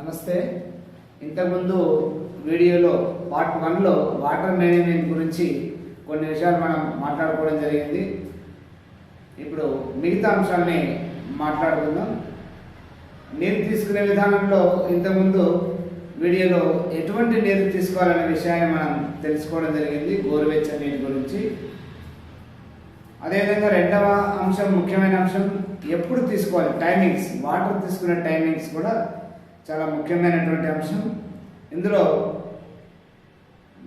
నమస్తే. ఇంతకుముందు వీడియోలో పార్ట్ 1లో వాటర్ మేనేజ్మెంట్ గురించి కొన్ని విషయాలు మనం మాట్లాడుకోవడం జరిగింది. ఇప్పుడు మిగతా అంశాలని మాట్లాడుకుందాం. నీరు తీసుకునే విధానంలో ఇంతకుముందు వీడియోలో ఎటువంటి నీరు తీసుకోవాలనే విషయాన్ని మనం తెలుసుకోవడం జరిగింది, గోరువెచ్చని నీటి గురించి. అదేవిధంగా రెండవ అంశం, ముఖ్యమైన అంశం, ఎప్పుడు తీసుకోవాలి, టైమింగ్స్, వాటర్ తీసుకునే టైమింగ్స్ కూడా చాలా ముఖ్యమైనటువంటి అంశం. ఇందులో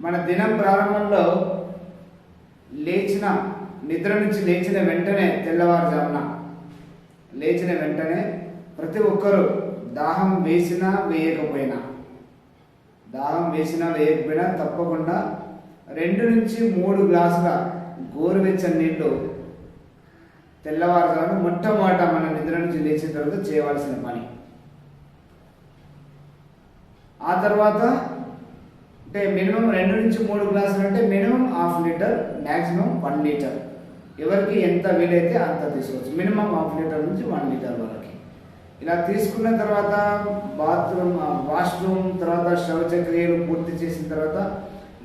మన దినం ప్రారంభంలో నిద్ర నుంచి లేచిన వెంటనే, తెల్లవారుజామున లేచిన వెంటనే ప్రతి ఒక్కరూ దాహం వేసినా వేయకపోయినా తప్పకుండా 2 నుంచి 3 గ్లాసుల గోరువెచ్చని నీళ్లు తెల్లవారుజామున మొట్టమొదట మన నిద్ర నుంచి లేచిన తర్వాత చేయవలసిన పని. ఆ తర్వాత అంటే మినిమం 2 నుంచి 3 గ్లాసులు, అంటే మినిమం ½ లీటర్, మ్యాక్సిమం 1 లీటర్. ఎవరికి ఎంత వీలైతే అంత తీసుకోవచ్చు. మినిమం ½ లీటర్ నుంచి 1 లీటర్ వరకు. ఇలా తీసుకున్న తర్వాత వాష్రూమ్, తర్వాత శౌచక్రియలు పూర్తి చేసిన తర్వాత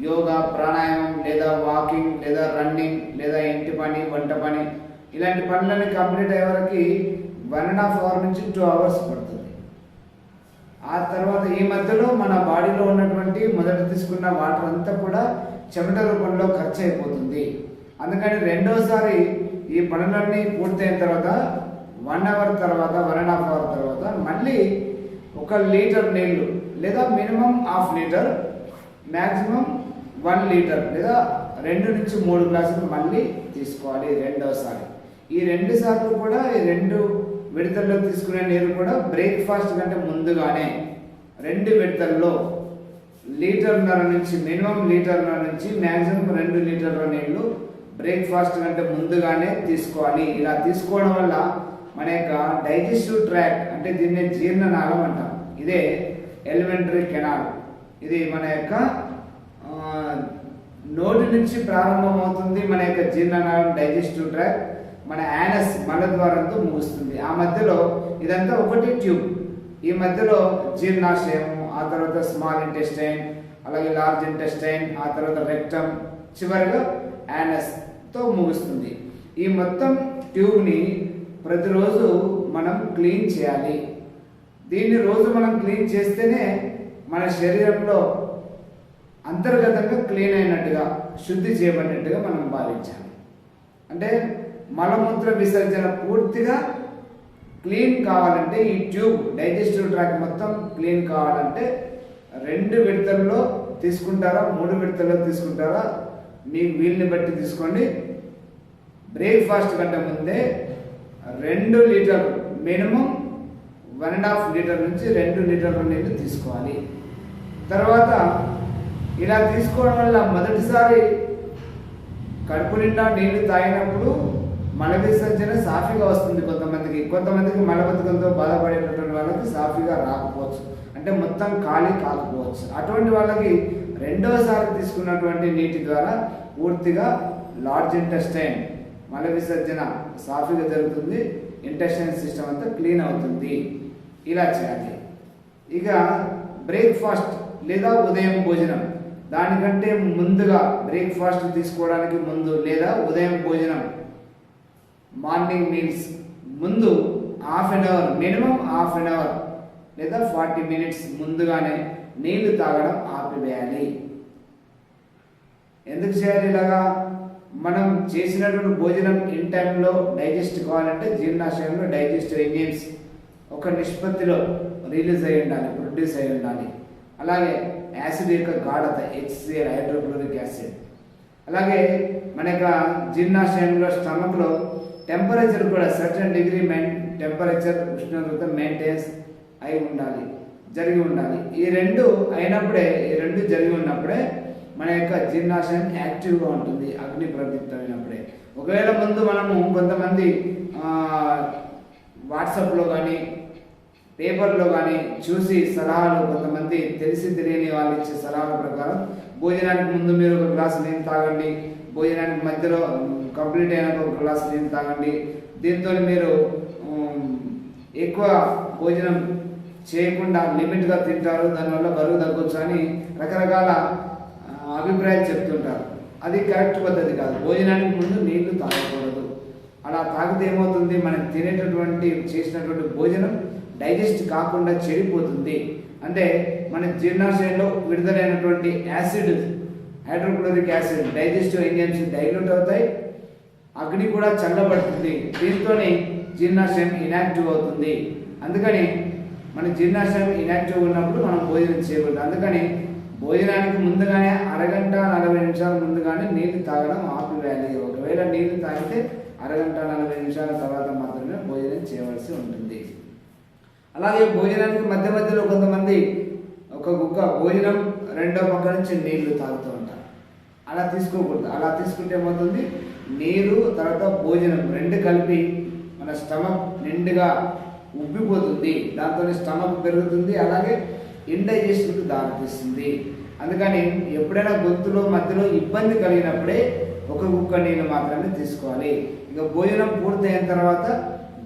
యోగా, ప్రాణాయామం, లేదా వాకింగ్, లేదా రన్నింగ్, లేదా ఇంటి పని, వంట పని, ఇలాంటి పనులన్నీ కంప్లీట్ అయ్యే వరకు 1.5 అవర్ నుంచి 2 అవర్స్ పడుతుంది. ఆ తర్వాత ఈ మధ్యలో మన బాడీలో ఉన్నటువంటి మొదట తీసుకున్న వాటర్ అంతా కూడా చెమట రూపంలో ఖర్చు అయిపోతుంది. అందుకని రెండోసారి ఈ పనులన్నీ పూర్తయిన తర్వాత 1 అవర్ తర్వాత, 1.5 అవర్ తర్వాత మళ్ళీ 1 లీటర్ నీళ్లు, లేదా మినిమం ½ లీటర్, మ్యాక్సిమం 1 లీటర్, లేదా 2 నుంచి 3 గ్లాసులు మళ్ళీ తీసుకోవాలి రెండోసారి. ఈ 2 సార్లు కూడా, ఈ 2 విడతల్లో తీసుకునే నీరు కూడా బ్రేక్ఫాస్ట్ కంటే ముందుగానే 2 విడతల్లో లీటర్న్నర నుంచి, మినిమం లీటర్న్నర నుంచి మ్యాక్సిమం 2 లీటర్ల నీళ్లు బ్రేక్ఫాస్ట్ కంటే ముందుగానే తీసుకోవాలి. ఇలా తీసుకోవడం వల్ల మన యొక్క డైజెస్టివ్ ట్రాక్, అంటే దీన్ని జీర్ణనాళం అంటాం, ఇదే ఎలిమెంటరీ కెనాల్, ఇది మన యొక్క నోటి నుంచి ప్రారంభమవుతుంది. మన యొక్క జీర్ణనాళం, డైజెస్టివ్ ట్రాక్ మన యానస్, మలద్వారంతో ముగుస్తుంది. ఆ మధ్యలో ఇదంతా ఒకటి ట్యూబ్. ఈ మధ్యలో జీర్ణాశయం, ఆ తర్వాత స్మాల్ ఇంటెస్టైన్, అలాగే లార్జ్ ఇంటెస్టైన్, ఆ తర్వాత రెక్టమ్, చివరిగా యానస్తో ముగుస్తుంది. ఈ మొత్తం ట్యూబ్ని ప్రతిరోజు మనం క్లీన్ చేయాలి. దీన్ని రోజు మనం క్లీన్ చేస్తేనే మన శరీరంలో అంతర్గతంగా క్లీన్ అయినట్టుగా, శుద్ధి చేయబడినట్టుగా మనం భావించాలి. అంటే మలమూత్ర విసర్జన పూర్తిగా క్లీన్ కావాలంటే, ఈ ట్యూబ్, డైజెస్టివ్ ట్రాక్ మొత్తం క్లీన్ కావాలంటే 2 విడతల్లో తీసుకుంటారా, 3 విడతల్లో తీసుకుంటారా, మీకు వీలుని బట్టి తీసుకోండి. బ్రేక్ఫాస్ట్ కంటే ముందే 2 లీటర్, మినిమం 1.5 లీటర్ నుంచి 2 లీటర్ల నీళ్ళు తీసుకోవాలి. తర్వాత ఇలా తీసుకోవడం వల్ల మొదటిసారి కడుపు నిండా నీళ్లు తాగినప్పుడు మల విసర్జన సాఫీగా వస్తుంది. కొంతమందికి మలబద్ధకంతో బాధపడేటటువంటి వాళ్ళకి సాఫీగా రాకపోవచ్చు, అంటే మొత్తం ఖాళీ కాకపోవచ్చు. అటువంటి వాళ్ళకి రెండోసారి తీసుకున్నటువంటి నీటి ద్వారా పూర్తిగా లార్జ్ ఇంటెస్టైన్, మల విసర్జన సాఫీగా జరుగుతుంది, ఇంటెస్టైన్ సిస్టమ్ అంతా క్లీన్ అవుతుంది. ఇలా చేయాలి. ఇక బ్రేక్ఫాస్ట్ లేదా ఉదయం భోజనం, దానికంటే ముందుగా, బ్రేక్ఫాస్ట్ తీసుకోవడానికి ముందు లేదా ఉదయం భోజనం, మార్నింగ్ మీల్స్ ముందు ½ అవర్, మినిమం ½ అవర్ లేదా 40 మినిట్స్ ముందుగానే నీళ్లు తాగడం ఆపివేయాలి. ఎందుకు చేయాలి ఇలాగా? మనం చేసినటువంటి భోజనం ఇన్ టైంలో డైజెస్ట్ కావాలంటే జీర్ణాశయంలో డైజెస్టివ్ ఎంజైమ్స్ ఒక నిష్పత్తిలో రిలీజ్ అయి ఉండాలి, ప్రొడ్యూస్ అయి ఉండాలి. అలాగే యాసిడ్ యొక్క గాఢత, HCl, హైడ్రోక్లోరిక్ యాసిడ్. అలాగే మన యొక్క జీర్ణాశయంలో, స్టమక్లో టెంపరేచర్ కూడా సర్టన్ డిగ్రీ టెంపరేచర్, ఉష్ణోగ్రత మెయింటైన్స్ అయి ఉండాలి, జరిగి ఉండాలి. ఈ 2 జరిగి ఉన్నప్పుడే మన యొక్క జీర్ణాశయం యాక్టివ్గా ఉంటుంది, అగ్ని ప్రదీప్తమైనప్పుడే. ఒకవేళ ముందు మనము కొంతమంది వాట్సాప్లో కానీ పేపర్లో కానీ చూసి సలహాలు, కొంతమంది తెలిసి తెలియని వాళ్ళు ఇచ్చే సలహాల ప్రకారం భోజనానికి ముందు మీరు 1 గ్లాసు నీళ్ళు తాగండి, భోజనానికి మధ్యలో కంప్లీట్ అయినాక 1 గ్లాసు నీళ్ళు తాగండి, దీంతో మీరు ఎక్కువ భోజనం చేయకుండా లిమిట్గా తింటారు, దానివల్ల బరువు తగ్గొచ్చు అని రకరకాల అభిప్రాయాలు చెప్తుంటారు. అది కరెక్ట్ పద్ధతి కాదు. భోజనానికి ముందు నీళ్లు తాగకూడదు. అలా తాగితే ఏమవుతుంది, మనం తినేటటువంటి చేసినటువంటి భోజనం డైజెస్ట్ కాకుండా చెడిపోతుంది. అంటే మన జీర్ణాశయంలో విడుదలైనటువంటి acid, hydrochloric acid, digestive enzymes dilute అవుతాయి, అగ్ని కూడా చల్లబడుతుంది. దీంతోనే జీర్ణాశయం ఇనాక్టివ్ అవుతుంది. అందుకని మన జీర్ణాశయం ఇనాక్టివ్ ఉన్నప్పుడు మనం భోజనం చేయకూడదు. అందుకని భోజనానికి ముందుగానే అరగంట 40 నిమిషాల ముందుగానే నీళ్లు తాగడం ఆపివేయాలి. ఒకవేళ నీళ్లు తాగితే అరగంట 40 నిమిషాల తర్వాత మాత్రమే భోజనం చేయవలసి ఉంటుంది. అలాగే భోజనానికి మధ్య మధ్యలో కొంతమంది ఒక గుక్క భోజనం రెండో పక్క నుంచి నీళ్లు తాగుతూ ఉంటారు. అలా తీసుకోకూడదు. అలా తీసుకుంటే ఏమవుతుంది, నీరు తర్వాత భోజనం రెండు కలిపి మన స్టమక్ నిండుగా ఉబ్బిపోతుంది. దాంతో స్టమక్ పెరుగుతుంది, అలాగే ఇండైజెషన్కి దారితీస్తుంది. అందుకని ఎప్పుడైనా గొంతులో మధ్యలో ఇబ్బంది కలిగినప్పుడే ఒక గుక్క నీళ్ళు మాత్రమే తీసుకోవాలి. ఇక భోజనం పూర్తయిన తర్వాత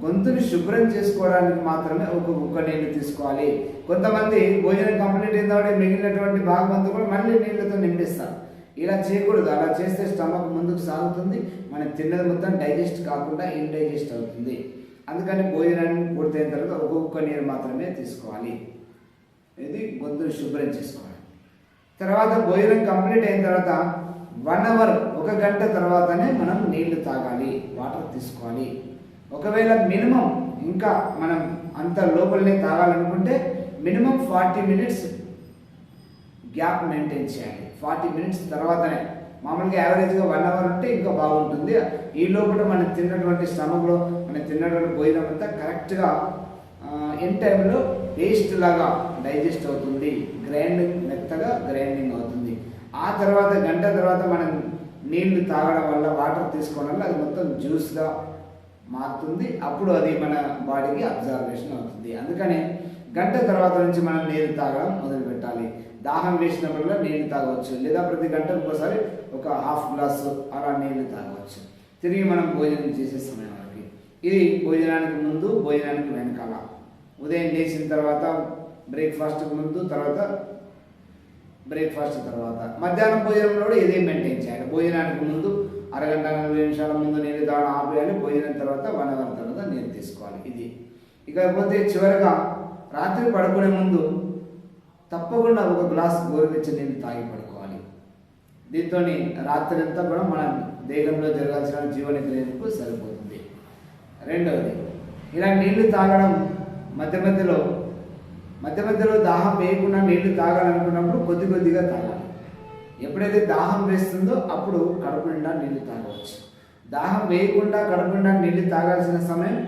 గొంతుని శుభ్రం చేసుకోవడానికి మాత్రమే ఒక గుక్క నీళ్ళు తీసుకోవాలి. కొంతమంది భోజనం కంప్లీట్ అయిన తర్వాత మిగిలినటువంటి భాగం అంతా కూడా మళ్ళీ నీళ్ళతో నింపిస్తారు. ఇలా చేయకూడదు. అలా చేస్తే స్టమక్ ముందుకు సాగుతుంది, మనం తిన్నది మొత్తం డైజెస్ట్ కాకుండా ఇండైజెస్ట్ అవుతుంది. అందుకని భోజనాన్ని పూర్తయిన తర్వాత ఒక గుక్క నీరు మాత్రమే తీసుకోవాలి. ఇది గొంతును శుభ్రం చేసుకోవాలి. తర్వాత భోజనం కంప్లీట్ అయిన తర్వాత 1 అవర్, 1 గంట తర్వాతనే మనం నీళ్లు తాగాలి, వాటర్ తీసుకోవాలి. ఒకవేళ మినిమం ఇంకా మనం అంత లోపలనే తాగాలనుకుంటే మినిమం 40 మినిట్స్ గ్యాప్ మెయింటైన్ చేయాలి. 40 మినిట్స్ తర్వాతనే. మామూలుగా యావరేజ్గా 1 అవర్ ఉంటే ఇంకా బాగుంటుంది. ఈ లోపల మనం తిన్నటువంటి స్టమక్లో మనం తిన్నటువంటి భోజనం అంతా కరెక్ట్గా ఇన్ టైంలో పేస్ట్ లాగా డైజెస్ట్ అవుతుంది, మెత్తగా గ్రైండింగ్ అవుతుంది. ఆ తర్వాత గంట తర్వాత మనం నీళ్లు తాగడం వల్ల, వాటర్ తీసుకోవడం వల్ల అది మొత్తం జ్యూస్గా మారుతుంది. అప్పుడు అది మన బాడీకి అబ్జర్వేషన్ అవుతుంది. అందుకని గంట తర్వాత నుంచి మనం నీరు తాగడం మొదలు పెట్టాలి. దాహం వేసినప్పుడల్లా నీళ్లు తాగవచ్చు, లేదా ప్రతి గంటకు ఒకసారి ఒక హాఫ్ గ్లాసు అలా నీళ్లు తాగవచ్చు. తిరిగి మనం భోజనం చేసే సమయం వరకు. ఇది భోజనానికి ముందు, భోజనానికి వెనకాల. ఉదయం లేచిన తర్వాత బ్రేక్ఫాస్ట్కి ముందు, తర్వాత బ్రేక్ఫాస్ట్ తర్వాత. మధ్యాహ్నం భోజనంలో కూడా ఇదే మెయింటైన్ చేయాలి. భోజనానికి ముందు అరగంట 40 నిమిషాల ముందు నీళ్ళు తాగడం ఆపేయాలి. భోజనం తర్వాత 1 అవర్ తర్వాత నీళ్ళు తీసుకోవాలి. ఇది ఇకపోతే చివరిగా రాత్రి పడుకునే ముందు తప్పకుండా 1 గ్లాస్ గోరువెచ్చని నీళ్ళు తాగి పడుకోవాలి. దీంతో రాత్రి అంతా కూడా మన దేహంలో జరగాల్సిన జీవన క్రియలకు సరిపోతుంది. రెండవది, ఇలా నీళ్లు తాగడం మధ్య మధ్యలో దాహం వేయకుండా నీళ్లు తాగాలనుకున్నప్పుడు కొద్ది కొద్దిగా తాగాలి. ఎప్పుడైతే దాహం వేస్తుందో అప్పుడు కడుపు నిండా నీళ్లు తాగవచ్చు. దాహం వేయకుండా కడుపు నిండా నీళ్లు తాగాల్సిన సమయం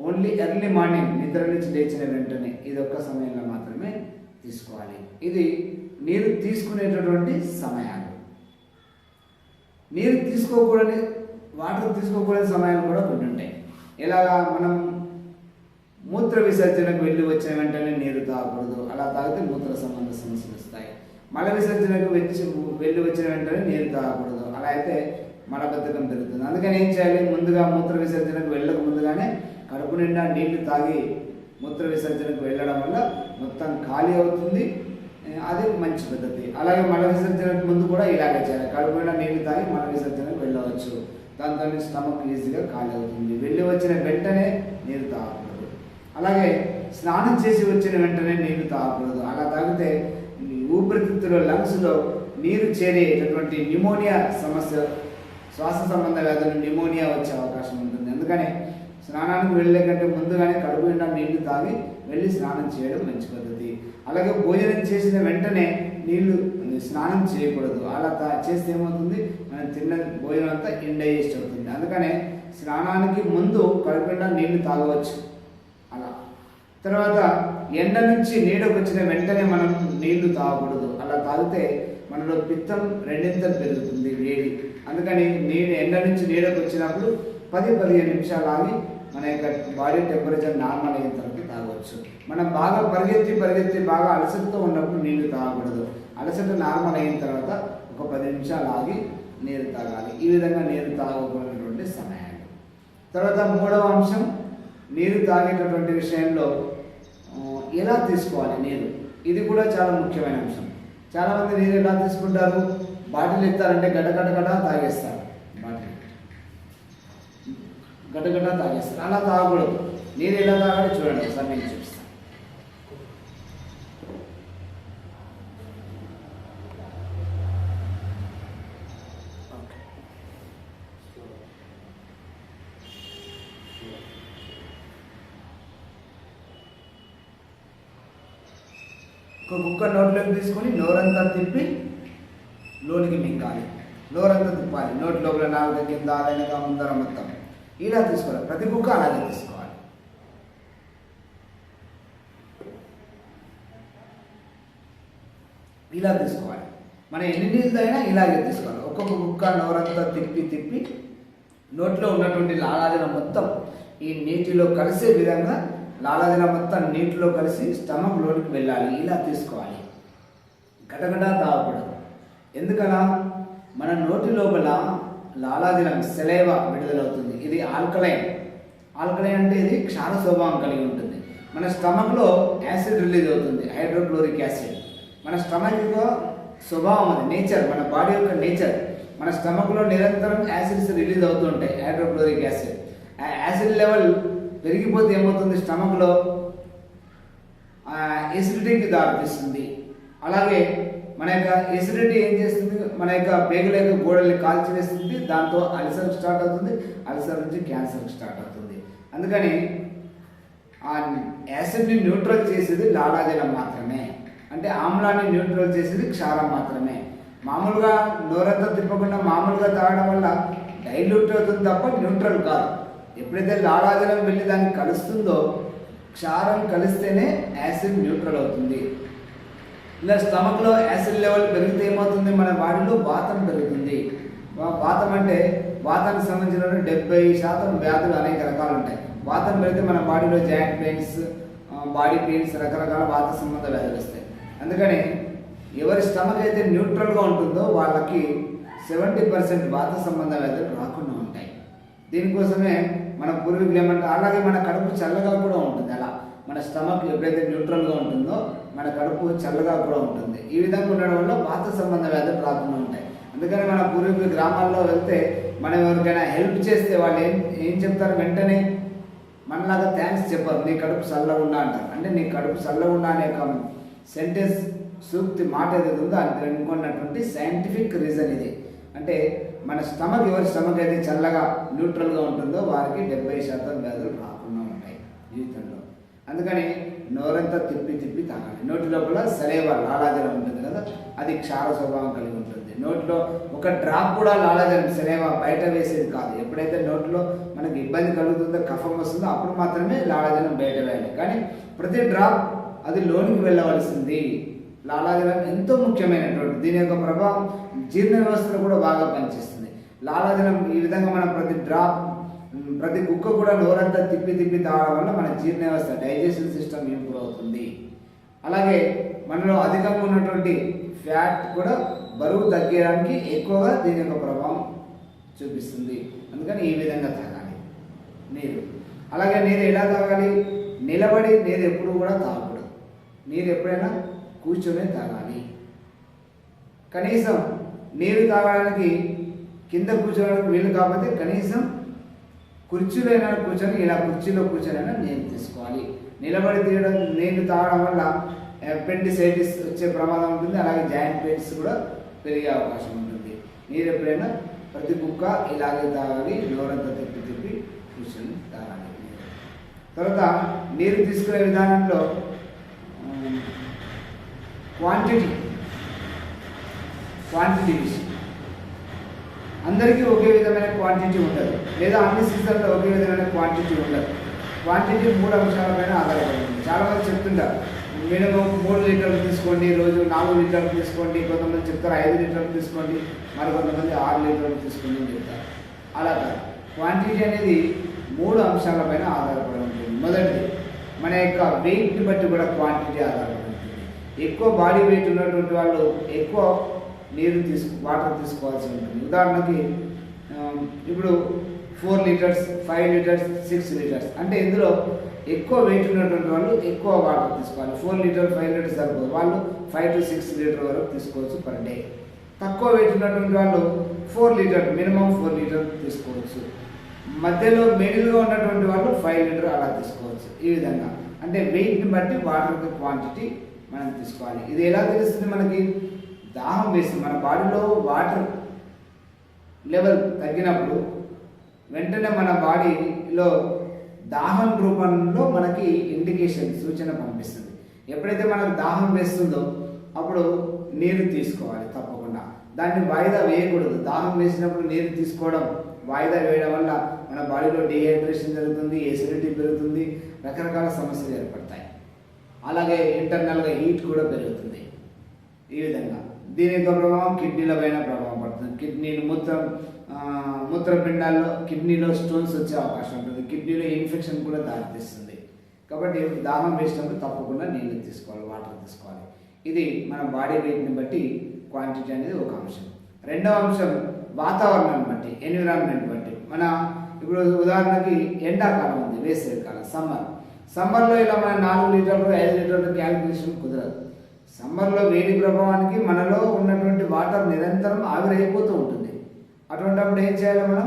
ఓన్లీ ఎర్లీ మార్నింగ్, నిద్ర నుంచి లేచిన వెంటనే. ఇది ఒక్క సమయంలో మాత్రమే తీసుకోవాలి. ఇది నీరు తీసుకునేటటువంటి సమయాలు. నీరు తీసుకోకూడని, వాటర్ తీసుకోకూడని సమయాలు కూడా కొన్ని ఉంటాయి. ఇలాగా మనం మూత్ర విసర్జనకు వెళ్ళి వచ్చిన వెంటనే నీరు తాగకూడదు. అలా తాగితే మూత్ర సంబంధ సమస్యలు వస్తాయి. మల విసర్జనకు వెళ్ళి వచ్చిన వెంటనే నీరు తాగకూడదు. అలా అయితే మలబద్ధకం పెరుగుతుంది. అందుకని ఏం చేయాలి, ముందుగా మూత్ర విసర్జనకు వెళ్ళక ముందుగానే కడుపు నిండా నీళ్లు తాగి మూత్ర విసర్జనకు వెళ్ళడం వల్ల మొత్తం ఖాళీ అవుతుంది. అది మంచి పద్ధతి. అలాగే మల విసర్జనకు ముందు కూడా ఇలాగే చేయాలి. కడుపు నిండా నీళ్లు తాగి మల విసర్జనకు వెళ్ళవచ్చు. దాంతో స్టమక్ ఈజీగా ఖాళీ అవుతుంది. వెళ్ళి వచ్చిన వెంటనే నీరు తాగకూడదు. అలాగే స్నానం చేసి వచ్చిన వెంటనే నీళ్లు తాగకూడదు. అలా తాగితే ఊపిరితిత్తులో, లంగ్స్లో నీరు చేరేటటువంటి న్యూమోనియా సమస్య, శ్వాస సంబంధ వ్యాధులు, న్యూమోనియా వచ్చే అవకాశం ఉంటుంది. అందుకనే స్నానానికి వెళ్ళే కంటే ముందుగానే కడుపు నిండా నీళ్లు తాగి వెళ్ళి స్నానం చేయడం మంచి పద్ధతి. అలాగే భోజనం చేసిన వెంటనే స్నానం చేయకూడదు. అలా చేస్తే ఏమవుతుంది, మనం తిన్న భోజనం అంతా ఇండైజెస్ట్ అవుతుంది. అందుకనే స్నానానికి ముందు కడుపు నిండా నీళ్లు తాగవచ్చు. అలా తర్వాత ఎండ నుంచి నీడకు వచ్చిన వెంటనే మనం నీళ్లు తాగకూడదు. అలా తాగితే మనలో పిత్తం 2 ఇంతలు పెరుగుతుంది, వేడి. అందుకని ఎండ నుంచి నీడకు వచ్చినప్పుడు 10-15 నిమిషాలు ఆగి మన యొక్క బాడీ టెంపరేచర్ నార్మల్ అయిన తర్వాత తాగవచ్చు. మనం బాగా పరిగెత్తి బాగా అలసటతో ఉన్నప్పుడు నీళ్లు తాగకూడదు. అలసట నార్మల్ అయిన తర్వాత ఒక 10 నిమిషాలు ఆగి నీరు తాగాలి. ఈ విధంగా నీరు తాగకూడనటువంటి సమయాలు. తర్వాత 3వ అంశం, నీరు తాగేటటువంటి విషయంలో ఎలా తీసుకోవాలి నీరు, ఇది కూడా చాలా ముఖ్యమైన అంశం. చాలామంది నీరు ఎలా తీసుకుంటారు, బాటిల్ ఎత్తారంటే గడ్డ తాగేస్తారు, బాటిల్ గడ్డ తాగేస్తారు. అలా తాగకూడదు. నీరు ఎలా తాగాలి చూడండి, ఒకసారి నేను చూపిస్తాను. ఒక కుక్క నోట్లోకి తీసుకొని నోరంతా తిప్పి లోనికి మింగాలి, నోరంతా తిప్పాలి, నోటి లోపల నాలుగు కింద వెనక ముందర మొత్తం ఇలా తీసుకోవాలి. ప్రతి కుక్క అలాగే తీసుకోవాలి. ఇలా తీసుకోవాలి. మనం ఎన్ని నీళ్ళు అయినా ఇలాగే తీసుకోవాలి. ఒక్కొక్క కుక్క నోరంతా తిప్పి నోట్లో ఉన్నటువంటి లాలాజలం మొత్తం ఈ నీటిలో కలిసే విధంగా లాలాజలం మొత్తం నీటిలో కలిసి స్టమక్ లోనికి వెళ్ళాలి. ఇలా తీసుకోవాలి. గటగట తాగకూడదు. ఎందుకలా, మన నోటి లోపల లాలాజలం సెలైవా విడుదలవుతుంది. ఇది ఆల్కలైన్ అంటే ఇది క్షార స్వభావం కలిగి ఉంటుంది. మన స్టమక్లో యాసిడ్ రిలీజ్ అవుతుంది, హైడ్రోక్లోరిక్ యాసిడ్. మన స్టమక్ యొక్క స్వభావం, అది నేచర్, మన బాడీ యొక్క నేచర్. మన స్టమక్లో నిరంతరం యాసిడ్స్ రిలీజ్ అవుతూ ఉంటాయి, హైడ్రోక్లోరిక్ యాసిడ్. ఆ యాసిడ్ లెవెల్ పెరిగిపోతే ఏమవుతుంది, స్టమక్లో ఎసిడిటీకి దారితీస్తుంది. అలాగే మన యొక్క ఎసిడిటీ ఏం చేస్తుంది, మన యొక్క పేగుల యొక్క గోడల్ని కాల్చివేస్తుంది. దాంతో అల్సర్ స్టార్ట్ అవుతుంది, అల్సర్ నుంచి క్యాన్సర్ స్టార్ట్ అవుతుంది. అందుకని ఆ యాసిడ్ని న్యూట్రల్ చేసేది లాలాజలం మాత్రమే, అంటే ఆమ్లాన్ని న్యూట్రల్ చేసేది క్షారం మాత్రమే. మామూలుగా నోరంతా తిప్పకుండా మామూలుగా తాగడం వల్ల డైల్యూట్ అవుతుంది తప్ప న్యూట్రల్ కాదు. ఎప్పుడైతే లాలాజలం వెళ్ళి దానికి కలుస్తుందో, క్షారం కలిస్తేనే యాసిడ్ న్యూట్రల్ అవుతుంది. ఇలా స్టమక్లో యాసిడ్ లెవెల్ పెరిగితే ఏమవుతుంది, మన బాడీలో వాతం పెరుగుతుంది. వాతం అంటే వాతానికి సంబంధించిన 70% వ్యాధులు అనేక రకాలు ఉంటాయి. వాతం పెరిగితే మన బాడీలో జాయింట్ పెయిన్స్, బాడీ పెయిన్స్, రకరకాల వాత సంబంధ వ్యాధులు వస్తాయి. అందుకని ఎవరి స్టమక్ అయితే న్యూట్రల్గా ఉంటుందో వాళ్ళకి 70% వాత సంబంధ వ్యాధులు రాకుండా ఉంటాయి. దీనికోసమే మన పూర్వీకులు ఏమంటారు, అలాగే మన కడుపు చల్లగా కూడా ఉంటుంది. అలా మన స్టమక్ ఎప్పుడైతే న్యూట్రల్గా ఉంటుందో మన కడుపు చల్లగా కూడా ఉంటుంది. ఈ విధంగా ఉండడం వల్ల వాత సంబంధ వ్యాధులు రాకుండా ఉంటాయి. అందుకని మన పూర్వీకులు గ్రామాల్లో వెళ్తే మనం ఎవరికైనా హెల్ప్ చేస్తే వాళ్ళు ఏం చెప్తారు, వెంటనే మనలాగా థ్యాంక్స్ చెప్పారు, నీ కడుపు చల్లగా ఉండా అంటారు. అంటే నీ కడుపు చల్లగా ఉండా అనే ఒక సెంటెన్స్, సూక్తి మాట ఏదైతే ఉందో అది వెనుకున్నటువంటి సైంటిఫిక్ రీజన్ ఇది. అంటే మన స్టమక్, ఎవరి స్టమక్ అయితే చల్లగా న్యూట్రల్గా ఉంటుందో వారికి 70% వ్యాధులు రాకుండా ఉంటాయి జీవితంలో. అందుకని నోరంతా తిప్పి తాగాలి. నోటి లోపల సలైవా లాలాజలం ఉంటుంది కదా, అది క్షార స్వభావం కలిగి ఉంటుంది. నోట్లో ఒక డ్రాప్ కూడా లాలాజలం సలైవా బయట వేసేది కాదు. ఎప్పుడైతే నోట్లో మనకి ఇబ్బంది కలుగుతుందో, కఫం వస్తుందో అప్పుడు మాత్రమే లాలాజలం బయట వేయాలి. కానీ ప్రతి డ్రాప్ అది లోనికి వెళ్ళవలసింది. లాలాజలం ఎంతో ముఖ్యమైనటువంటి, దీని యొక్క ప్రభావం జీర్ణ వ్యవస్థలో కూడా బాగా పనిచేస్తుంది. లాలాజలం ఈ విధంగా మనం ప్రతి కుక్క కూడా నోరంతా తిప్పి తాగడం వల్ల మన జీర్ణ వ్యవస్థ, డైజెషన్ సిస్టమ్ ఇంప్రూవ్ అవుతుంది. అలాగే మనలో అధికంగా ఉన్నటువంటి ఫ్యాట్ కూడా బరువు తగ్గడానికి ఎక్కువగా దీని యొక్క ప్రభావం చూపిస్తుంది. అందుకని ఈ విధంగా తాగాలి నీరు. అలాగే నీరు ఎలా తాగాలి, నిలబడి నీరు ఎప్పుడు కూడా తాగకూడదు. నీరు ఎప్పుడైనా కూర్చొని తాగాలి. కనీసం నీరు తాగడానికి కింద కూర్చోడానికి వీలు కాకపోతే కనీసం కుర్చీలో అయినా కూర్చొని, ఇలా కుర్చీలో కూర్చొనైనా నీరు తీసుకోవాలి. నిలబడి నీరు తాగడం వల్ల అపెండిసైటిస్ వచ్చే ప్రమాదం ఉంటుంది. అలాగే జాయింట్ పెయిన్స్ కూడా పెరిగే అవకాశం ఉంటుంది. నీరు ఎప్పుడైనా ప్రతి కుక్క ఇలాగే తాగాలి, నోరంతా తిప్పి కూర్చొని తాగాలి. తర్వాత నీరు తీసుకునే విధానంలో క్వాంటిటీ విషయం, అందరికీ ఒకే విధమైన క్వాంటిటీ ఉండదు, లేదా అన్ని సీజన్లో ఒకే విధమైన క్వాంటిటీ ఉండదు. క్వాంటిటీ 3 అంశాలపైన ఆధారపడి ఉంది. చాలామంది చెప్తుంటారు, మినిమం 3 లీటర్లు తీసుకోండి, రోజు 4 లీటర్లు తీసుకోండి. కొంతమంది చెప్తారు 5 లీటర్లు తీసుకోండి, మరి కొంతమంది 6 లీటర్లు తీసుకోండి అని చెప్తారు. అలా కాదు, క్వాంటిటీ అనేది 3 అంశాలపైన ఆధారపడి ఉంటుంది. మొదటిది, మన యొక్క వెయిట్ని బట్టి కూడా క్వాంటిటీ ఆధారపడి ఉంటుంది. ఎక్కువ బాడీ వెయిట్ ఉన్నటువంటి వాళ్ళు ఎక్కువ నీరు వాటర్ తీసుకోవాల్సి ఉంటుంది. ఉదాహరణకి ఇప్పుడు 4 లీటర్స్, 5 లీటర్స్, 6 లీటర్స్. అంటే ఇందులో ఎక్కువ వెయిట్ ఉన్నటువంటి వాళ్ళు ఎక్కువ వాటర్ తీసుకోవాలి. 4 లీటర్ 5 లీటర్స్ సరిపోదు, వాళ్ళు 5 to 6 లీటర్ వరకు తీసుకోవచ్చు పర్ డే. తక్కువ వెయిట్ ఉన్నటువంటి వాళ్ళు 4 లీటర్, మినిమం 4 లీటర్ తీసుకోవచ్చు. మధ్యలో మిడిల్గా ఉన్నటువంటి వాళ్ళు 5 లీటర్ అలా తీసుకోవచ్చు. ఈ విధంగా అంటే వెయిట్ని బట్టి వాటర్ క్వాంటిటీ మనం తీసుకోవాలి. ఇది ఎలా తెలుస్తుంది మనకి? దాహం వేస్తుంది. మన బాడీలో వాటర్ లెవెల్ తగ్గినప్పుడు వెంటనే మన బాడీలో దాహం రూపంలో మనకి ఇండికేషన్, సూచన పంపిస్తుంది. ఎప్పుడైతే మనకు దాహం వేస్తుందో అప్పుడు నీరు తీసుకోవాలి తప్పకుండా. దాన్ని వాయిదా వేయకూడదు. దాహం వేసినప్పుడు నీరు తీసుకోవడం వాయిదా వేయడం వల్ల మన బాడీలో డిహైడ్రేషన్ జరుగుతుంది, ఎసిడిటీ పెరుగుతుంది, రకరకాల సమస్యలు ఏర్పడతాయి. అలాగే ఇంటర్నల్గా హీట్ కూడా పెరుగుతుంది. ఈ విధంగా దీని యొక్క ప్రభావం కిడ్నీల పైన ప్రభావం పడుతుంది. కిడ్నీలు మూత్రపిండాల్లో కిడ్నీలో స్టోన్స్ వచ్చే అవకాశం ఉంటుంది. కిడ్నీలో ఇన్ఫెక్షన్ కూడా దారితీస్తుంది. కాబట్టి దాహం వేసినప్పుడు తప్పకుండా నీళ్ళు తీసుకోవాలి, వాటర్ తీసుకోవాలి. ఇది మన బాడీ వెయిట్ని బట్టి క్వాంటిటీ అనేది ఒక అంశం. రెండవ అంశం వాతావరణాన్ని బట్టి, ఎన్విరాన్మెంట్ బట్టి. మన ఇప్పుడు ఉదాహరణకి ఎండాకాలం ఉంది, వేసవి కాలం, సమ్మర్లో ఇలా మన 4 లీటర్లు 5 లీటర్లు క్యాలిక్యులేషన్ కుదరదు. సమ్మర్లో వేడి ప్రభావానికి మనలో ఉన్నటువంటి వాటర్ నిరంతరం ఆవిరైపోతూ ఉంటుంది. అటువంటిప్పుడు ఏం చేయాలి? మనం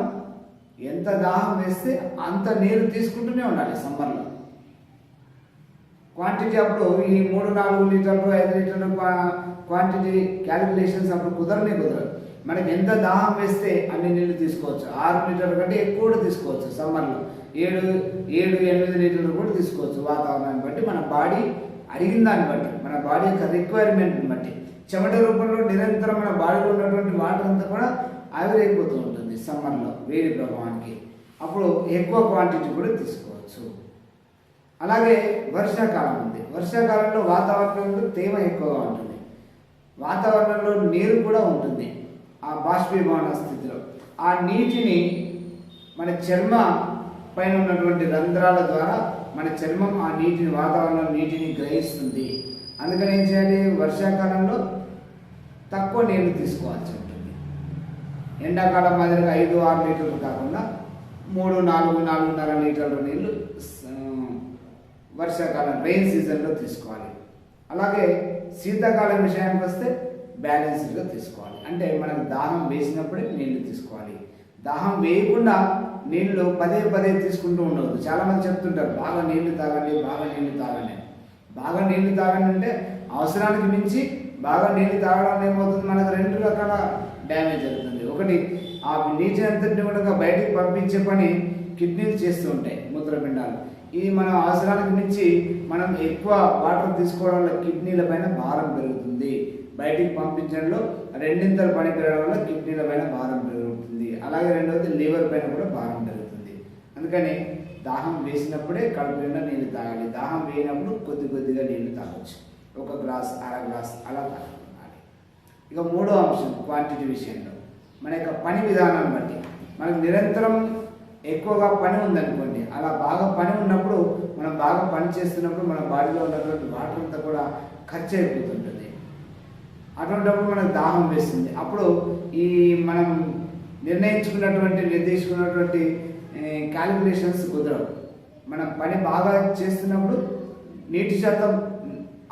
ఎంత దాహం వేస్తే అంత నీరు తీసుకుంటూనే ఉండాలి. సమ్మర్లో క్వాంటిటీ అప్పుడు ఈ 3-4 లీటర్లు 5 లీటర్లు క్వాంటిటీ క్యాలిక్యులేషన్స్ అప్పుడు కుదరదు. మనకి ఎంత దాహం వేస్తే అన్ని నీళ్ళు తీసుకోవచ్చు. 6 లీటర్ల కంటే ఎక్కువ కూడా తీసుకోవచ్చు. సమ్మర్లో 7-8 లీటర్లు కూడా తీసుకోవచ్చు. వాతావరణాన్ని బట్టి, మన బాడీ అడిగిన దాన్ని బట్టి, మన బాడీ యొక్క రిక్వైర్మెంట్ని బట్టి. చెమట రూపంలో నిరంతరం మన బాడీలో ఉన్నటువంటి వాటర్ అంతా కూడా ఆవిరైపోతూ ఉంటుంది సమ్మర్లో వేడి ప్రభావానికి. అప్పుడు ఎక్కువ క్వాంటిటీ కూడా తీసుకోవచ్చు. అలాగే వర్షాకాలం ఉంది. వర్షాకాలంలో వాతావరణంలో తేమ ఎక్కువగా ఉంటుంది. వాతావరణంలో నీరు కూడా ఉంటుంది ఆ బాష్పీభవన స్థితిలో. ఆ నీటిని మన చర్మ పైన ఉన్నటువంటి రంధ్రాల ద్వారా మన చర్మం ఆ నీటిని, వాతావరణంలో నీటిని గ్రహిస్తుంది. అందుకని ఏం చేయాలి? వర్షాకాలంలో తక్కువ నీళ్లు తీసుకోవాల్సి ఉంటుంది. ఎండాకాలం మాదిరిగా 5-6 లీటర్లు కాకుండా 3-4-4.5 లీటర్ల నీళ్లు వర్షాకాలం రెయిన్ సీజన్లో తీసుకోవాలి. అలాగే శీతాకాలం విషయానికి వస్తే బ్యాలెన్స్డ్గా తీసుకోవాలి. అంటే మనకు దాహం వేసినప్పుడే నీళ్లు తీసుకోవాలి. దాహం వేయకుండా నీళ్లు పదే తీసుకుంటూ ఉండవద్దు. చాలామంది చెప్తుంటారు బాగా నీళ్లు తాగండి, బాగా నీళ్లు తాగండి. బాగా నీళ్లు తాగండి అంటే అవసరానికి మించి బాగా నీళ్లు తాగడం ఏమవుతుంది? మనకు 2 రకాల డ్యామేజ్ జరుగుతుంది. ఒకటి, ఆ నీటిని అంతటిని కూడా బయటికి పంపించే పని కిడ్నీలు చేస్తూ ఉంటాయి, మూత్రపిండాలు. ఇది మనం అవసరానికి మించి మనం ఎక్కువ వాటర్ తీసుకోవడం వల్ల కిడ్నీల పైన భారం పెరుగుతుంది. బయటికి పంపించడంలో 2 పని పెరగడం వల్ల కిడ్నీల పైన భారం పెరుగుతుంది. అలాగే రెండవది లివర్ పైన కూడా భారం పెరుగుతుంది. అందుకని దాహం వేసినప్పుడే కడుపు నిండా నీళ్ళు తాగాలి. దాహం వేయినప్పుడు కొద్దిగా నీళ్లు తాగొచ్చు. 1 గ్లాస్, అర గ్లాస్ అలా తాగాలి. ఇక మూడో అంశం క్వాంటిటీ విషయంలో మన యొక్క పని విధానాన్ని బట్టి. మనకు నిరంతరం ఎక్కువగా పని ఉందనుకోండి, అలా బాగా పని ఉన్నప్పుడు, మనం బాగా పని చేస్తున్నప్పుడు మన బాడీలో ఉన్నటువంటి వాటర్ అంతా కూడా ఖర్చు అయిపోతుంటుంది. అటువంటిప్పుడు మనకు దాహం వేస్తుంది. అప్పుడు ఈ మనం నిర్దేశించుకున్నటువంటి క్యాలిక్యులేషన్స్ కుదరవు. మనం పని బాగా చేస్తున్నప్పుడు నీటి శాతం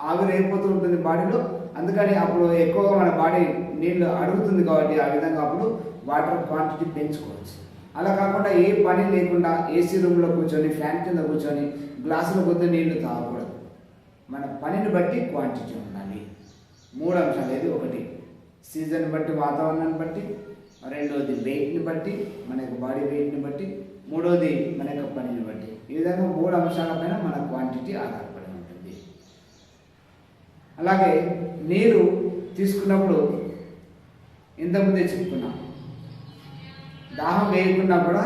ఆవిరైపోతూ ఉంటుంది బాడీలో. అందుకని అప్పుడు ఎక్కువగా మన బాడీ నీళ్ళు అడుగుతుంది కాబట్టి ఆ విధంగా అప్పుడు వాటర్ క్వాంటిటీ పెంచుకోవచ్చు. అలా కాకుండా ఏ పని లేకుండా ఏసీ రూమ్లో కూర్చొని, ఫ్యాన్ కింద కూర్చొని గ్లాసుల కొద్ది నీళ్లు తాగకూడదు. మన పనిని బట్టి క్వాంటిటీ ఉండాలి. 3 అంశాలు. ఇది ఒకటి సీజన్ బట్టి, వాతావరణాన్ని బట్టి, రెండవది వెయిట్ని బట్టి, మన యొక్క బాడీ వెయిట్ని బట్టి, మూడవది మన యొక్క పనిని బట్టి. ఈ విధంగా 3 అంశాలపైన మన క్వాంటిటీ ఆధారపడి ఉంటుంది. అలాగే నీరు తీసుకున్నప్పుడు ఇంతకుముందే చెప్పుకున్నాం, దాహం వేయకుండా కూడా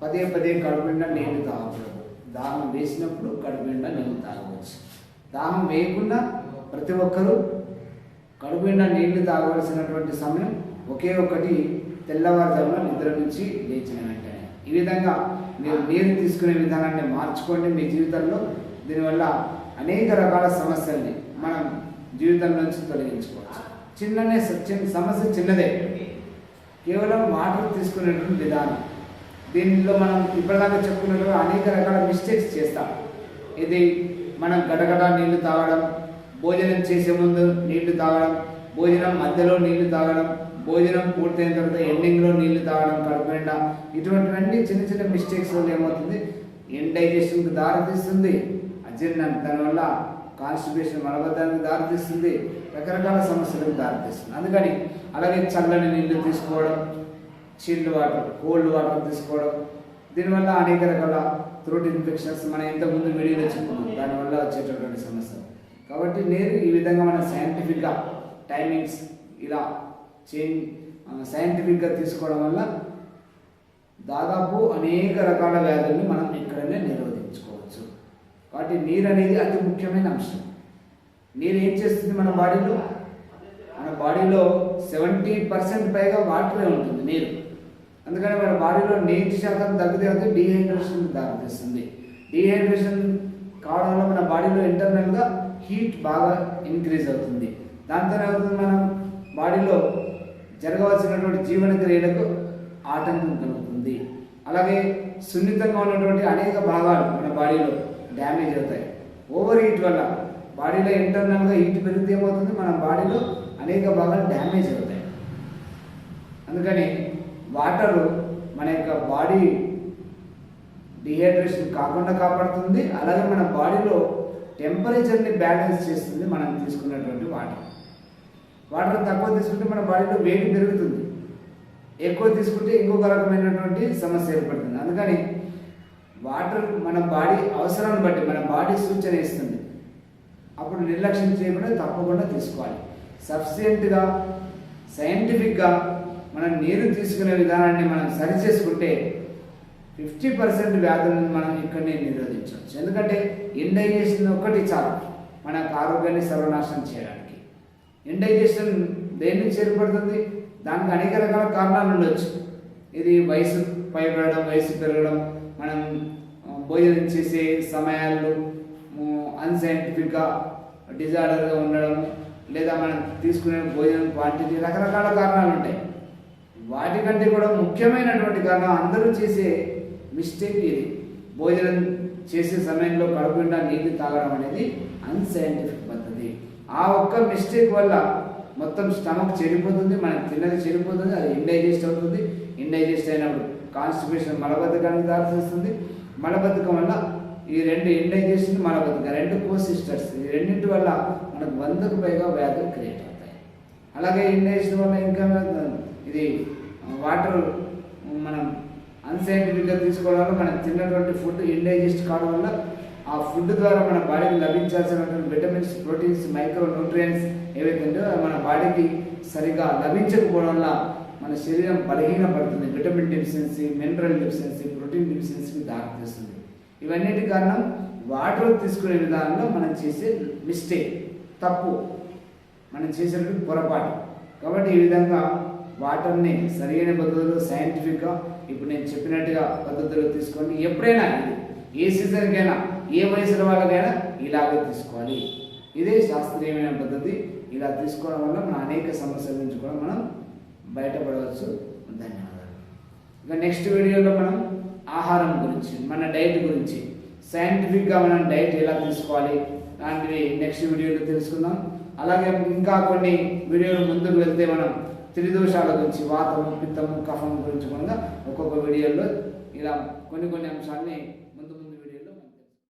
పదే కడుపు నిండా నీళ్లు తాగకూడదు. దాహం వేసినప్పుడు కడుపు నిండా నీళ్లు తాగవచ్చు. దాహం వేయకుండా ప్రతి ఒక్కరూ కడుపు నిండా నీళ్లు తాగవలసినటువంటి సమయం ఒకే ఒకటి, తెల్లవారుజామున నిద్ర నుంచి లేచిన వెంటనే. ఈ విధంగా మీరు నీరు తీసుకునే విధానాన్ని మార్చుకోండి మీ జీవితంలో. దీనివల్ల అనేక రకాల సమస్యల్ని మనం జీవితం నుంచి తొలగించుకోవచ్చు. సమస్య చిన్నదే, కేవలం వాటర్ తీసుకునేటువంటి విధానం. దీనిలో మనం ఇప్పటిదాకా చెప్పుకున్నట్టు అనేక రకాల మిస్టేక్స్ చేస్తాం. ఇది మనం గడగడ నీళ్లు తాగడం, భోజనం చేసే ముందు నీళ్లు తాగడం, భోజనం మధ్యలో నీళ్లు తాగడం, భోజనం పూర్తయిన తర్వాత ఎండింగ్లో నీళ్లు తాగడం కడుపు నిండా, ఇటువంటివన్నీ చిన్న చిన్న మిస్టేక్స్ వల్ల ఏమవుతుంది, ఇండైజెషన్కి దారితీస్తుంది, అజీర్ణం, దానివల్ల కాన్స్టిపేషన్ మలబద్ధానికి దారితీస్తుంది, రకరకాల సమస్యలకు దారితీస్తుంది. అందుకని అలాగే చల్లని నీళ్లు తీసుకోవడం, చిల్డ్ వాటర్, కోల్డ్ వాటర్ తీసుకోవడం, దీనివల్ల అనేక రకాల థ్రోట్ ఇన్ఫెక్షన్స్ మనం ఇంతకుముందు వీడియోలో చెప్పుకున్నాం, దానివల్ల వచ్చేటటువంటి సమస్య. కాబట్టి నేను ఈ విధంగా మనం సైంటిఫిక్గా టైమింగ్స్ ఇలా సైంటిఫిక్గా తీసుకోవడం వల్ల దాదాపు అనేక రకాల వ్యాధుల్ని మనం ఇక్కడనే నిరోధించుకోవచ్చు. కాబట్టి నీరు అనేది అతి ముఖ్యమైన అంశం. నీరు ఏం చేస్తుంది మన బాడీలో 70% పైగా వాటరే ఉంటుంది నీరు. అందుకని మన బాడీలో నీటి శాతం తగ్గితే డీహైడ్రేషన్ దారితీస్తుంది. డీహైడ్రేషన్ కావడం వల్ల మన బాడీలో ఇంటర్నల్గా హీట్ బాగా ఇంక్రీజ్ అవుతుంది. దాంతో ఏమవుతుంది, మనం బాడీలో జరగవలసినటువంటి జీవన క్రియలకు ఆటంకం కలుగుతుంది. అలాగే సున్నితంగా ఉన్నటువంటి అనేక భాగాలు మన బాడీలో డ్యామేజ్ అవుతాయి. ఓవర్ హీట్ వల్ల బాడీలో ఇంటర్నల్గా హీట్ పెరిగితే ఏమవుతుంది, మన బాడీలో అనేక భాగాలు డ్యామేజ్ అవుతాయి. అందుకని వాటరు మన యొక్క బాడీ డిహైడ్రేషన్ కాకుండా కాపాడుతుంది. అలాగే మన బాడీలో టెంపరేచర్ని బ్యాలెన్స్ చేస్తుంది మనం తీసుకున్నటువంటి వాటర్ తక్కువ తీసుకుంటే మన బాడీలో వేడి పెరుగుతుంది, ఎక్కువ తీసుకుంటే ఇంకొక రకమైనటువంటి సమస్య ఏర్పడుతుంది. అందుకని వాటర్ మన బాడీ అవసరాన్ని బట్టి మన బాడీ సూచన ఇస్తుంది, అప్పుడు నిర్లక్ష్యం చేయకుండా తప్పకుండా తీసుకోవాలి. సఫిషియెంట్గా సైంటిఫిక్గా మనం నీరు తీసుకునే విధానాన్ని మనం సరిచేసుకుంటే 50% వ్యాధులను మనం ఇక్కడనే నిరోధించవచ్చు. ఎందుకంటే ఇండైజెషన్ ఒక్కటి చాలు మనకు ఆరోగ్యాన్ని సర్వనాశనం చేయడానికి. ఇండైజెషన్ దేని నుంచి ఏర్పడుతుంది, దానికి అనేక రకాల కారణాలు ఉండొచ్చు. ఇది వయసు పైబడడం, వయసు పెరగడం, మనం భోజనం చేసే సమయాల్లో అన్సైంటిఫిక్గా డిజార్డర్గా ఉండడం, లేదా మనం తీసుకునే భోజనం క్వాంటిటీ, రకరకాల కారణాలు ఉంటాయి. వాటికంటే కూడా ముఖ్యమైనటువంటి కారణం అందరూ చేసే మిస్టేక్ ఇది. భోజనం చేసే సమయంలో కడుపు నిండా నీళ్లు తాగడం అనేది అన్సైంటిఫిక్ పద్ధతి. ఆ ఒక్క మిస్టేక్ వల్ల మొత్తం స్టమక్ చెడిపోతుంది, మనం తిన్నది చెడిపోతుంది, అది ఇండైజెస్ట్ అవుతుంది. ఇండైజెస్ట్ అయినప్పుడు కాన్స్టిపేషన్ మలబద్ధకానికి దారితీస్తుంది. మలబద్ధకం వల్ల ఈ రెండు ఇండైజెషన్, మలబద్ధకం రెండు కో-సిస్టర్స్, ఈ రెండింటి వల్ల మనకు 100కు పైగా వ్యాధులు క్రియేట్ అవుతాయి. అలాగే ఇండైజెషన్ వల్ల ఇంకా ఇది వాటర్ మనం అన్సైంటిఫిక్గా తీసుకోవడం వల్ల మనం తిన్నటువంటి ఫుడ్ ఇండైజెస్ట్ కావడం వల్ల ఆ ఫుడ్ ద్వారా మన బాడీకి లభించాల్సినటువంటి విటమిన్స్, ప్రోటీన్స్, మైక్రో న్యూట్రియంట్స్ ఏవైతే ఉంటాయో మన బాడీకి సరిగా లభించకపోవడం వల్ల మన శరీరం బలహీనపడుతుంది. Vitamin deficiency, mineral deficiency, protein డెఫిషియన్సీకి దారితీస్తుంది. ఇవన్నిటి కారణం వాటర్ తీసుకునే విధానంలో మనం చేసే మిస్టేక్, తప్పు, మనం చేసేటువంటి పొరపాటు. కాబట్టి ఈ విధంగా వాటర్ని సరైన పద్ధతిలో సైంటిఫిక్గా ఇప్పుడు నేను చెప్పినట్టుగా పద్ధతిలో తీసుకోండి. ఎప్పుడైనా ఏ సీజన్కైనా, ఏ వయసుల వాళ్ళకైనా ఇలాగే తీసుకోవాలి. ఇదే శాస్త్రీయమైన పద్ధతి. ఇలా తీసుకోవడం వల్ల మన అనేక సమస్యల నుంచి కూడా మనం బయటపడవచ్చు. ధన్యవాదాలు. ఇక నెక్స్ట్ వీడియోలో మనం ఆహారం గురించి, మన డైట్ గురించి, సైంటిఫిక్గా మనం డైట్ ఎలా తీసుకోవాలి లాంటివి నెక్స్ట్ వీడియోలో తెలుసుకుందాం. అలాగే ఇంకా కొన్ని వీడియోలు ముందుకు వెళ్తే మనం త్రిదోషాల గురించి, వాతము, పిత్తము, కఫం గురించి కూడా ఒక్కొక్క వీడియోలో ఇలా కొన్ని అంశాలని ముందు